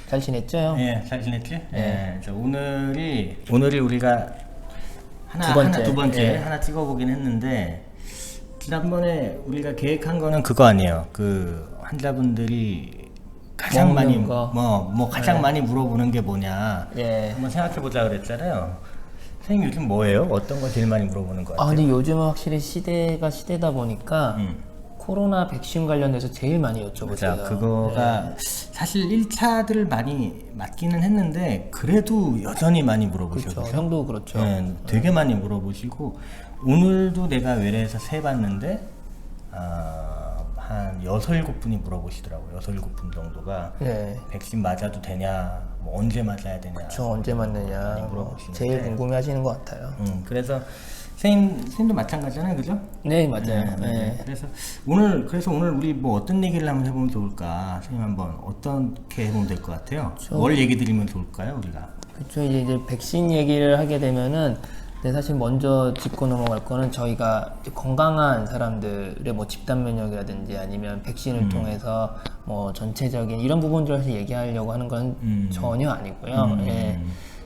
잘 지냈죠, 형? 예, 잘 지냈지? 예. 오늘이 우리가 두 번째 예. 하나 찍어보긴 했는데, 지난번에 우리가 계획한 거는 그거 아니에요. 그 환자분들이 가장 많이 먹는 거. 가장 많이 물어보는 게 뭐냐 예. 한번 생각해 보자 그랬잖아요. 선생님 요즘 뭐예요? 어떤 거 제일 많이 물어보는 거 같아요? 근데 요즘은 확실히 시대가 시대다 보니까 코로나 백신 관련해서 제일 많이 여쭤보세요. 자, 그거가 사실 1차들을 많이 맞기는 했는데 그래도 여전히 많이 물어보셔. 그렇죠. 형도 그렇죠. 네, 되게 많이 물어보시고 오늘도 내가 외래에서 세봤는데 한 6, 7분이 물어보시더라고요. 6, 7분 정도가 네. 백신 맞아도 되냐, 뭐 언제 맞아야 되냐. 저 언제 맞느냐. 물어보시는데. 제일 궁금해하시는 것 같아요. 그래서 선생님도 마찬가지잖아요, 그죠? 네, 맞아요. 네. 그래서 오늘 우리 뭐 어떤 얘기를 한번 해보면 좋을까? 선생님 한번 어떻게 해보면 될 것 같아요? 뭘 얘기 드리면 좋을까요, 우리가? 그렇죠. 이제 백신 얘기를 하게 되면은 사실 먼저 짚고 넘어갈 거는 저희가 이제 건강한 사람들의 뭐 집단 면역이라든지 아니면 백신을 통해서 뭐 전체적인 이런 부분들을 얘기하려고 하는 건 전혀 아니고요. 예.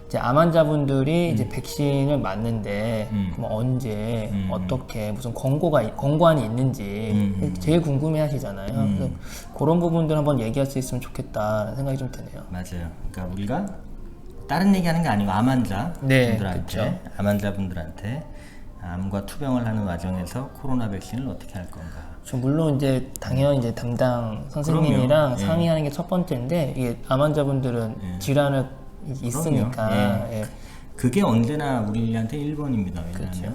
이제 암 환자분들이 이제 백신을 맞는데 그럼 언제 어떻게 무슨 권고안이 있는지 제일 궁금해하시잖아요. 그래서 그런 부분들 한번 얘기할 수 있으면 좋겠다는 생각이 좀 드네요. 맞아요. 그러니까 우리가 다른 얘기하는 게 아니고 암 환자분들한테, 암 환자분들한테 암과 투병을 하는 과정에서 코로나 백신을 어떻게 할 건가. 물론 이제 당연히 이제 담당 선생님이랑 그럼요. 상의하는 게 첫 번째인데 이게 암 환자분들은 질환을 있으니까 예. 그게 언제나 우리한테 1번입니다. 왜냐하면 그렇죠.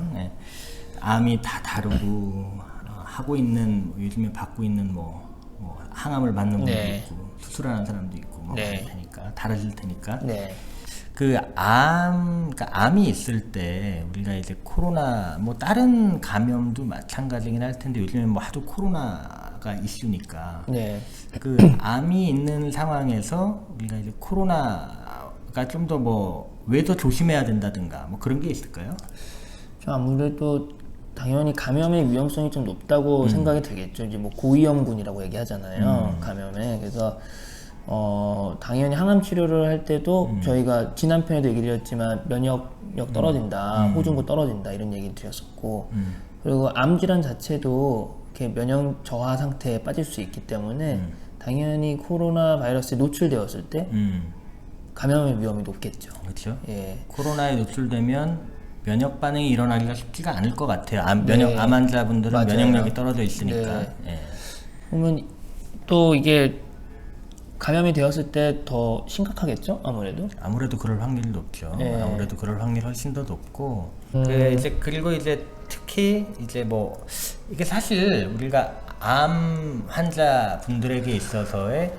암이 다 다르고 하고 있는 요즘에 받고 있는 뭐 항암을 받는 분도 있고 수술하는 사람도 있고 뭐 그럴 테니까 다르질 테니까. 그러니까 암이 있을 때 우리가 이제 코로나 뭐 다른 감염도 마찬가지긴 할 텐데 요즘에 뭐 하도 코로나가 이슈니까 그 암이 있는 상황에서 우리가 이제 코로나가 좀 더 뭐 왜 더 조심해야 된다든가 뭐 그런 게 있을까요? 아무래도 당연히 감염의 위험성이 좀 높다고 생각이 들겠죠. 이제 뭐 고위험군이라고 얘기하잖아요. 감염에. 그래서 당연히 항암 치료를 할 때도 저희가 지난 편에도 얘기 드렸지만 면역력 떨어진다, 호중구 떨어진다 이런 얘기 드렸었고 그리고 암 질환 자체도 이렇게 면역 저하 상태에 빠질 수 있기 때문에 당연히 코로나 바이러스에 노출되었을 때 감염의 위험이 높겠죠. 그렇죠. 예. 코로나에 노출되면 면역 반응이 일어나기가 쉽지가 않을 것 같아요. 암 환자분들은 맞아요. 면역력이 떨어져 있으니까. 그러면 또 이게 감염이 되었을 때 더 심각하겠죠? 아무래도 그럴 확률이 높죠. 아무래도 그럴 확률이 훨씬 더 높고. 그리고 이제 특히 이제 뭐 이게 사실 우리가 암 환자분들에게 있어서의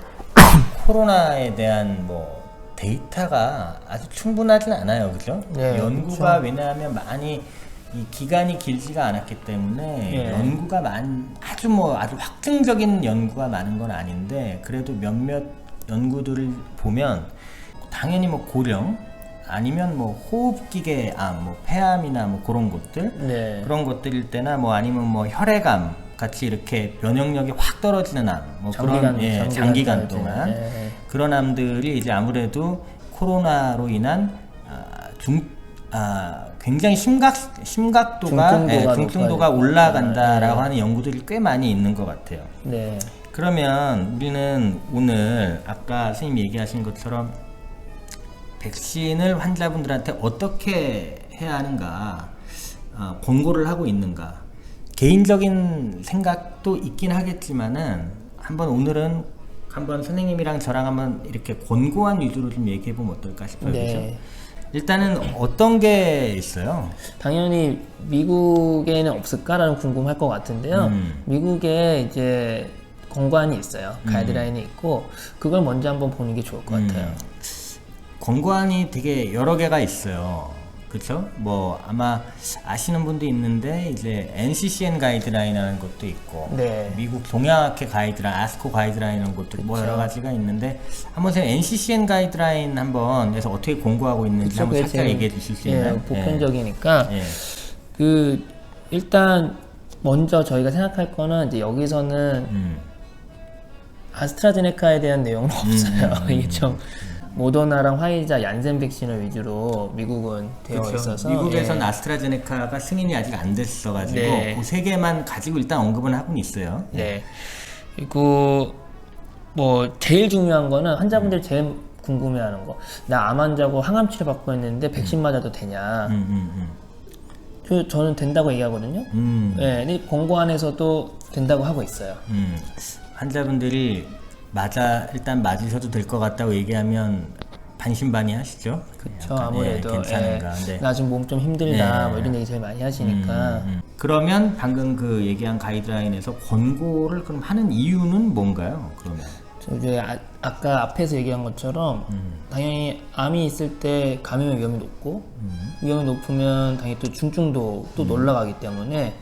코로나에 대한 뭐 데이터가 아주 충분하진 않아요, 그죠? 연구가 왜냐하면 많이 이 기간이 길지가 않았기 때문에 연구가 아주 확증적인 연구가 많은 건 아닌데 그래도 몇몇 연구들을 보면 당연히 뭐 고령 아니면 뭐 호흡기계 암, 뭐 폐암이나 뭐 그런 것들 그런 것들일 때나 뭐 아니면 뭐 혈액암 같이 이렇게 면역력이 확 떨어지는 암, 뭐 장기간 동안 그런 암들이 이제 아무래도 코로나로 인한 굉장히 중증도가 올라간다라고 하는 연구들이 꽤 많이 있는 것 같아요. 그러면 우리는 오늘 아까 선생님 얘기하신 것처럼 백신을 환자분들한테 어떻게 해야 하는가, 권고를 하고 있는가, 개인적인 생각도 있긴 하겠지만은 오늘은 한번 선생님이랑 저랑 한번 이렇게 권고한 위주로 좀 얘기해 보면 어떨까 싶어요. 그렇죠? 일단은 어떤 게 있어요? 당연히 미국에는 없을까라는 궁금할 것 같은데요. 미국에 이제 권고안이 있어요. 가이드라인이 있고 그걸 먼저 한번 보는 게 좋을 것 같아요. 권고안이 되게 여러 개가 있어요. 그렇죠? 뭐 아마 아시는 분도 있는데 이제 NCCN 가이드라인이라는 것도 있고 미국 동양학회 가이드라인, 아스코 가이드라인이라는 것도 뭐 여러 가지가 있는데 한번 제가 NCCN 가이드라인 한번 그래서 어떻게 공부하고 있는지 한번 살짝 얘기해 주실 수 있나요? 보편적이니까 그 일단 먼저 저희가 생각할 거는 이제 여기서는 아스트라제네카에 대한 내용은 없어요. 이게 좀 모더나랑 화이자, 얀센 백신을 위주로 미국은 되어 그렇죠. 있어서 미국에서는 아스트라제네카가 승인이 아직 안 됐어가지고 네. 그 세 개만 가지고 일단 언급은 하고는 있어요. 네. 그리고 뭐 제일 중요한 거는 환자분들이 제일 궁금해하는 거. 나 암 환자고 항암 치료 받고 있는데 백신 맞아도 되냐? 저는 된다고 얘기하거든요. 네, 근데 권고안에서도 된다고 하고 있어요. 환자분들이 일단 맞으셔도 될 것 같다고 얘기하면 반신반의하시죠. 그렇죠. 약간, 아무래도 괜찮은가. 네. 나 지금 몸 좀 힘들다 네. 뭐 이런 얘기 제일 많이 하시니까 그러면 방금 그 얘기한 가이드라인에서 권고를 그럼 하는 이유는 뭔가요? 그러면 저 이제 아까 앞에서 얘기한 것처럼 당연히 암이 있을 때 감염의 위험이 높고 위험이 높으면 당연히 또 중증도 또 올라가기 때문에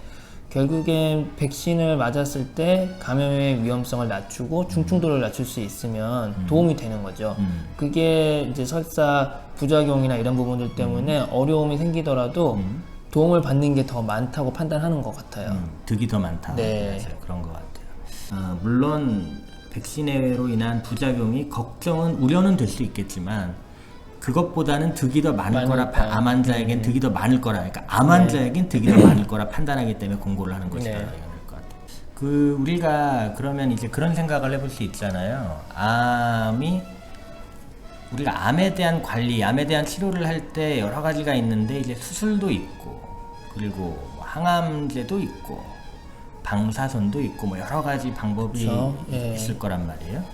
결국엔 백신을 맞았을 때 감염의 위험성을 낮추고 중증도를 낮출 수 있으면 도움이 되는 거죠. 그게 이제 설사 부작용이나 이런 부분들 때문에 어려움이 생기더라도 도움을 받는 게 더 많다고 판단하는 것 같아요. 득이 더 많다. 네. 맞아요. 그런 것 같아요. 물론 백신으로 인한 부작용이 우려는 될 수 있겠지만 그것보다는 득이 더 많을 거라, 암 환자에겐 득이 더 많을 거라, 그러니까 암 환자에겐 득이 더 많을 거라 판단하기 때문에 권고를 하는 것이다. 네. 이런 것 같아요. 우리가 그러면 이제 그런 생각을 해볼 수 있잖아요. 우리가 암에 대한 관리, 암에 대한 치료를 할 때 여러 가지가 있는데 이제 수술도 있고, 그리고 항암제도 있고, 방사선도 있고, 뭐 여러 가지 방법이 그렇죠. 있을 거란 말이에요.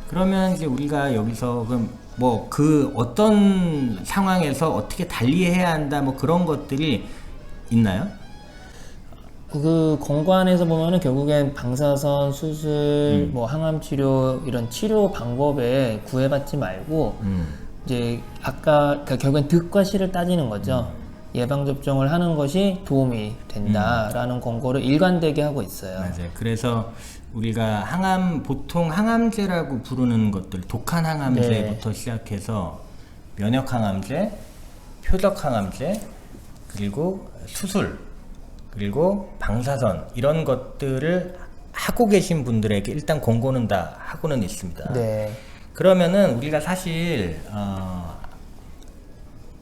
그러면 이제 우리가 여기서 그럼 뭐 그 어떤 상황에서 어떻게 달리해야 한다, 뭐 그런 것들이 있나요? 그 권고안에서 보면은 결국엔 방사선, 수술, 뭐 항암 치료 이런 치료 방법에 구애받지 말고 이제 아까 그러니까 결국엔 득과 실을 따지는 거죠. 예방 접종을 하는 것이 도움이 된다라는 권고를 일관되게 하고 있어요. 맞아요. 그래서 우리가 보통 항암제라고 부르는 것들, 독한 항암제부터 시작해서 면역 항암제, 표적 항암제, 그리고 수술, 그리고 방사선 이런 것들을 하고 계신 분들에게 일단 권고는 다 하고는 있습니다. 네. 그러면은 우리가 사실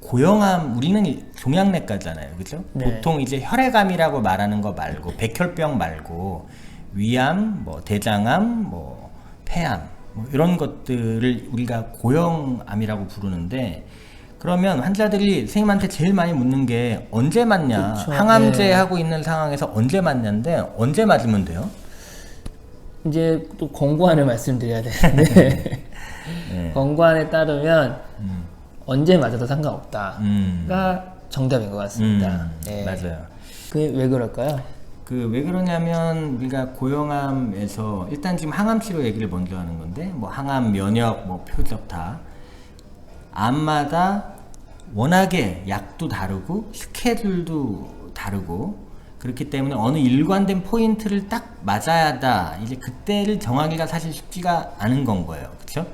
고형암, 우리는 종양내과잖아요, 그죠? 네. 보통 이제 혈액암이라고 말하는 거 말고, 백혈병 말고 위암, 뭐 대장암, 뭐 폐암, 뭐 이런 것들을 우리가 고형암이라고 부르는데, 그러면 환자들이 선생님한테 제일 많이 묻는 게 언제 맞냐? 그쵸, 항암제 네. 하고 있는 상황에서 언제 맞냐인데, 언제 맞으면 돼요? 이제 또 권고안을 말씀드려야 되는데 네. 권고안에 따르면 언제 맞아도 상관없다가 정답인 것 같습니다. 네. 맞아요. 그게 왜 그럴까요? 왜 그러냐면 우리가 고형암에서 일단 지금 항암 치료 얘기를 먼저 하는 건데, 뭐 항암, 면역, 뭐 표적 다 암마다 워낙에 약도 다르고 스케줄도 다르고 그렇기 때문에 어느 일관된 포인트를 딱 맞아야 한다. 이제 그때를 정하기가 사실 쉽지가 않은 건 거예요, 그렇죠?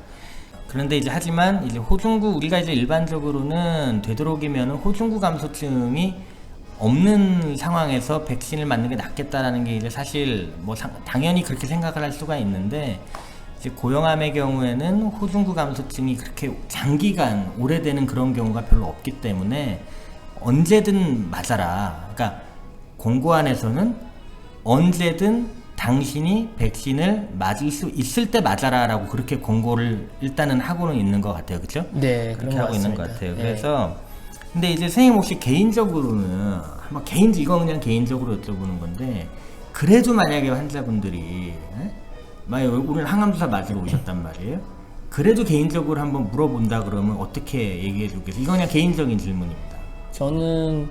그런데 이제 하지만 이제 우리가 이제 일반적으로는 되도록이면 호중구 감소증이 없는 상황에서 백신을 맞는 게 낫겠다라는 게 이제 사실 뭐 당연히 그렇게 생각을 할 수가 있는데, 이제 고형암의 경우에는 호중구 감소증이 그렇게 장기간 오래되는 그런 경우가 별로 없기 때문에 언제든 맞아라. 그러니까 권고안에서는 언제든 당신이 백신을 맞을 수 있을 때 맞아라라고 그렇게 권고를 일단은 하고는 있는 것 같아요, 그렇죠? 네, 그렇게 그런 것 하고 있는 것 같습니다. 같아요. 네. 그래서 근데 이제 선생님 혹시 개인적으로는 이거 그냥 개인적으로 여쭤보는 건데, 그래도 만약에 환자분들이 만약에 우리는 항암주사 맞으러 오셨단 말이에요. 그래도 개인적으로 한번 물어본다 그러면 어떻게 얘기해 주겠어요? 이거 그냥 개인적인 질문입니다. 저는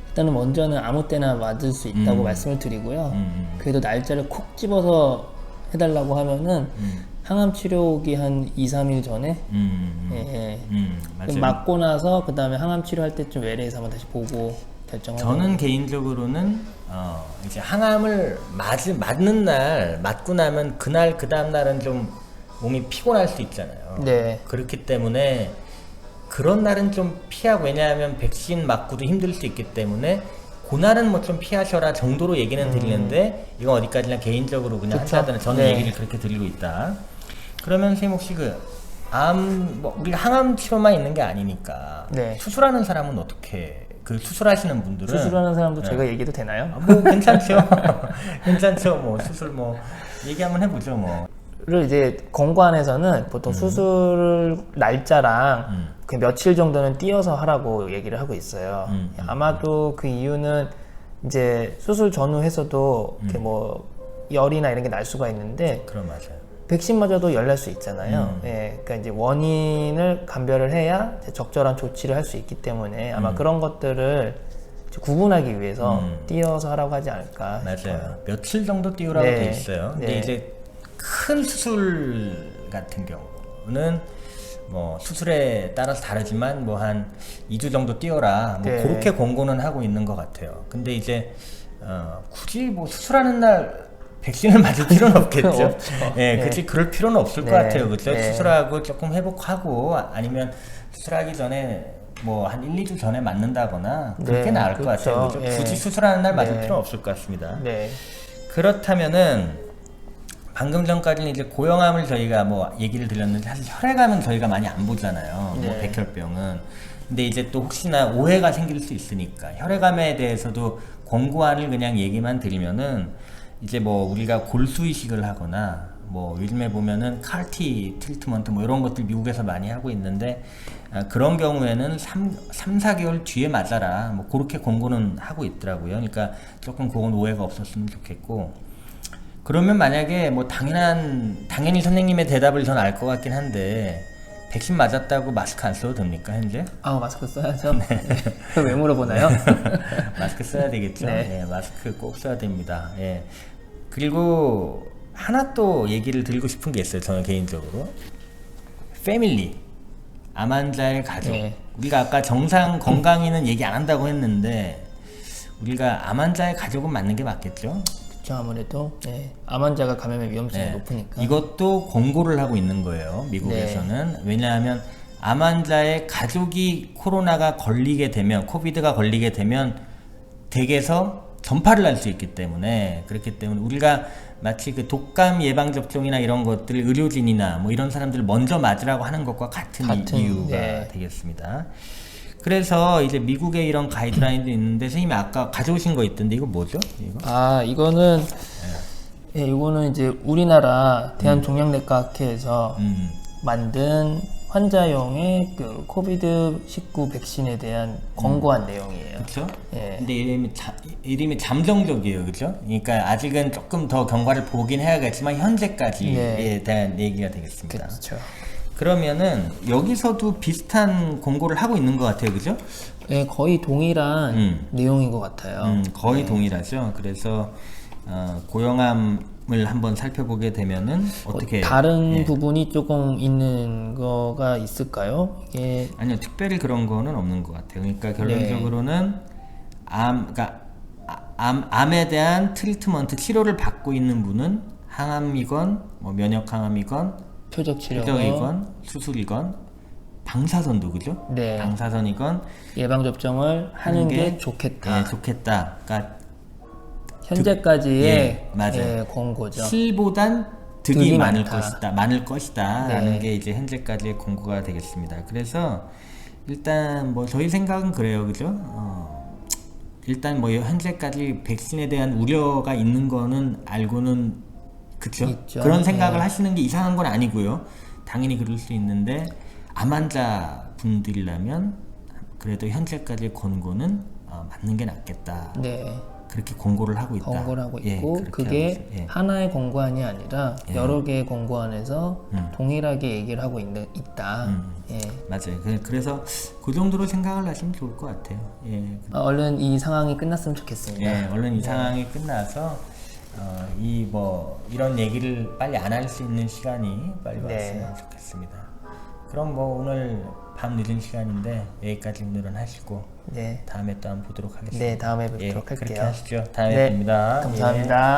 일단은 먼저는 아무 때나 맞을 수 있다고 말씀을 드리고요. 그래도 날짜를 콕 집어서 해달라고 하면은 항암 치료 오기 한 2, 3일 전에 맞아요. 맞고 나서 그 다음에 항암 치료할 때쯤 외래에서 한번 다시 보고 결정하고. 저는 개인적으로는 이제 항암을 맞는 날 맞고 나면 그 다음 날은 좀 몸이 피곤할 수 있잖아요. 네. 그렇기 때문에 그런 날은 좀 피하고, 왜냐하면 백신 맞고도 힘들 수 있기 때문에 고날은 뭐 좀 피하셔라 정도로 얘기는 드리는데 이건 어디까지나 개인적으로 그냥 그쵸? 환자들은 저는 네. 얘기를 그렇게 드리고 있다. 그러면 선생님 혹시 뭐 우리가 항암 치료만 있는 게 아니니까 네. 수술하는 사람은 어떻게 수술하시는 분들은 수술하는 사람도 네. 제가 얘기도 되나요? 뭐 괜찮죠. 괜찮죠. 뭐 수술 뭐 얘기 한번 해보죠 뭐. 를 이제 공관에서는 보통 수술 날짜랑 그 며칠 정도는 띄어서 하라고 얘기를 하고 있어요. 아마도 그 이유는 이제 수술 전후 해서도 이렇게 뭐 열이나 이런 게 날 수가 있는데 그럼 맞아요. 백신 맞아도 열 날 수 있잖아요. 예, 그러니까 이제 원인을 감별을 해야 이제 적절한 조치를 할 수 있기 때문에 아마 그런 것들을 이제 구분하기 위해서 띄어서 하라고 하지 않을까 맞아요. 싶어요. 며칠 정도 띄우라고 네. 돼 있어요. 근데 네. 이제 큰 수술 같은 경우는 뭐 수술에 따라서 다르지만 뭐 한 2주 정도 띄워라 뭐 네. 그렇게 권고는 하고 있는 것 같아요. 근데 이제 굳이 뭐 수술하는 날 백신을 맞을 필요는 없겠죠. 없죠. 예, 네. 그치 그럴 필요는 없을 네. 것 같아요. 그렇죠? 네. 수술하고 조금 회복하고 아니면 수술하기 전에 뭐 한 1, 2주 전에 맞는다거나 그렇게 네, 나을 것 그렇죠. 같아요. 그렇죠? 예. 굳이 수술하는 날 맞을 네. 필요는 없을 것 같습니다. 네. 그렇다면은 방금 전까지는 이제 고형암을 저희가 뭐 얘기를 드렸는데 사실 혈액암은 저희가 많이 안 보잖아요. 뭐 네. 백혈병은. 근데 이제 또 혹시나 오해가 생길 수 있으니까 혈액암에 대해서도 권고안을 그냥 얘기만 드리면은 이제 뭐 우리가 골수 이식을 하거나 뭐 요즘에 보면은 CAR-T 트리트먼트 뭐 이런 것들 미국에서 많이 하고 있는데 그런 경우에는 4개월 뒤에 맞아라 뭐 그렇게 권고는 하고 있더라고요. 그러니까 조금 그건 오해가 없었으면 좋겠고 그러면 만약에 뭐 당연히 선생님의 대답을 전 알 것 같긴 한데 백신 맞았다고 마스크 안 써도 됩니까 현재? 아, 마스크 써야죠. 네. 왜 물어보나요? 마스크 써야 되겠죠. 네. 예, 마스크 꼭 써야 됩니다. 예. 그리고 하나 또 얘기를 드리고 싶은 게 있어요. 저는 개인적으로 패밀리 암 환자의 가족. 네. 우리가 아까 정상 건강인은 얘기 안 한다고 했는데 우리가 암 환자의 가족은 맞는 게 맞겠죠? 그렇죠. 아무래도 네. 암 환자가 감염의 위험성이 네. 높으니까. 이것도 권고를 하고 있는 거예요. 미국에서는. 네. 왜냐하면 암 환자의 가족이 코로나가 걸리게 되면 코비드가 걸리게 되면 댁에서 전파를 할 수 있기 때문에 그렇기 때문에 우리가 마치 그 독감 예방 접종이나 이런 것들 의료진이나 뭐 이런 사람들을 먼저 맞으라고 하는 것과 같은 이유가 네. 되겠습니다. 그래서 이제 미국에 이런 가이드라인도 있는데 선생님이 아까 가져오신 거 있던데 이거 뭐죠? 이거? 아, 이거는 예, 이거는 이제 우리나라 대한종양내과학회에서 만든 환자용의 그 코비드-19 백신에 대한 권고한 내용이에요. 그렇죠? 예. 근데 이름이 잠정적이에요, 그렇죠? 그러니까 아직은 조금 더 경과를 보긴 해야겠지만 현재까지에 네. 대한 얘기가 되겠습니다. 그렇죠. 그러면은 여기서도 비슷한 권고를 하고 있는 것 같아요, 그죠? 예, 거의 동일한 내용인 것 같아요. 거의 동일하죠. 그래서 고형암을 한번 살펴보게 되면은 어떻게 다른 부분이 조금 있는 거가 있을까요? 이게 아니요, 특별히 그런 거는 없는 것 같아요. 그러니까 결론적으로는 암에 대한 트리트먼트 치료를 받고 있는 분은 항암이건 뭐 면역 항암이건 표적 치료, 표적이건 수술이건 방사선도 그죠? 네. 방사선이건 예방 접종을 하는 게 좋겠다. 예, 좋겠다. 그러니까 현재까지의 예, 맞아요. 예, 권고죠. 실보단 득이 득이 많을 많다. 많을 것이다라는 네. 게 이제 현재까지의 권고가 되겠습니다. 그래서 일단 뭐 저희 생각은 그래요, 그죠? 일단 뭐 현재까지 백신에 대한 우려가 있는 거는 알고는 그쵸? 있죠. 그런 생각을 네. 하시는 게 이상한 건 아니고요. 당연히 그럴 수 있는데 암 환자 분들이라면 그래도 현재까지의 권고는 맞는 게 낫겠다. 네. 그렇게 권고를 하고 있다. 권고를 하고 예, 있고 그렇게 그게 하고 있어요. 예. 하나의 권고안이 아니라 여러 개의 권고안에서 동일하게 얘기를 하고 있다. 예. 맞아요. 그래서 그 정도로 생각을 하시면 좋을 것 같아요. 예, 얼른 이 상황이 끝났으면 좋겠습니다. 예, 얼른 이 상황이 끝나서 이런 얘기를 빨리 안 할 수 있는 시간이 빨리 네. 왔으면 좋겠습니다. 그럼 뭐 오늘 밤 늦은 시간인데 여기까지 오늘은 하시고 네. 다음에 또 한번 보도록 하겠습니다. 네, 다음에 뵙도록 예, 그렇게 할게요. 하시죠. 다음에 네, 뵙니다. 감사합니다.